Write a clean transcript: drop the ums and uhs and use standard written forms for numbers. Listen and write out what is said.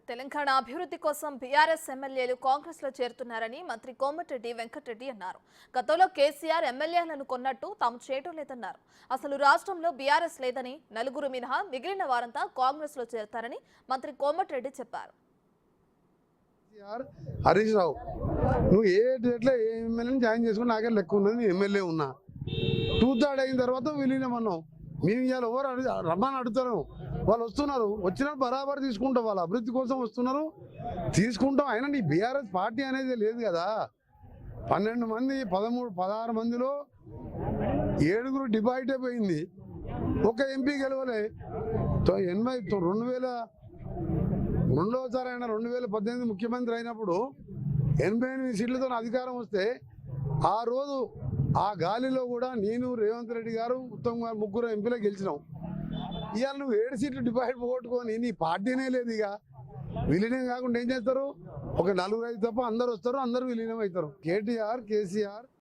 తెలంగాణ అభివృద్ధి కోసం బీఆర్ఎస్ ఎమ్మెల్యేలు కాంగ్రెస్ లో చేరుతున్నారని మంత్రి కోమటిరెడ్డి వెంకటరెడ్డి అన్నారు. గతంలో కేసీఆర్ ఎమ్మెల్యేలను కొన్నట్టు తాము చేయడం లేదన్నారు. అసలు రాష్ట్రంలో బీఆర్ఎస్ లేదని, నలుగురు మినహా మిగిలిన వారంతా కాంగ్రెస్ లో చేరతారని మంత్రి కోమటిరెడ్డి చెప్పారు. హరీష్ రావు, నువ్వు ఏ డేట్లో ఏ ఎమ్మెల్యేని జాయిన్ చేసుకుని నాకే లెక్క ఉన్నది. ఎమ్మెల్యే ఉన్నా టూథర్డ్ అయిన తర్వాత విలీనమన్నావు. మేము ఇవాళ ఎవరు రమ్మని అడుగుతారు, వాళ్ళు వస్తున్నారు. వచ్చినప్పుడు బరాబర్ తీసుకుంటాం, వాళ్ళ అభివృద్ధి కోసం వస్తున్నారు, తీసుకుంటాం. అయినా నీ బీఆర్ఎస్ పార్టీ అనేది లేదు కదా. 12 మంది 16 మందిలో 7 డిపాజిట్ అయిపోయింది. ఒక ఎంపీ గెలవలే. 2002 ఆయన 2018 ముఖ్యమంత్రి అయినప్పుడు 88 సీట్లతో అధికారం వస్తే ఆ రోజు ఆ గాలిలో కూడా నేను, రేవంత్ రెడ్డి గారు, ఉత్తమ్ కుమార్ ముగ్గురు ఎంపీలో గెలిచినాం. ఇవాళ నువ్వు 7 సీట్లు డిపాజిట్ పోగొట్టుకొని నీ పార్టీనే లేదు. ఇక విలీనం కాకుండా ఏం చేస్తారు? ఒక 4-5 తప్ప అందరు వస్తారు, అందరూ విలీనం అవుతారు. కేటీఆర్, కేసీఆర్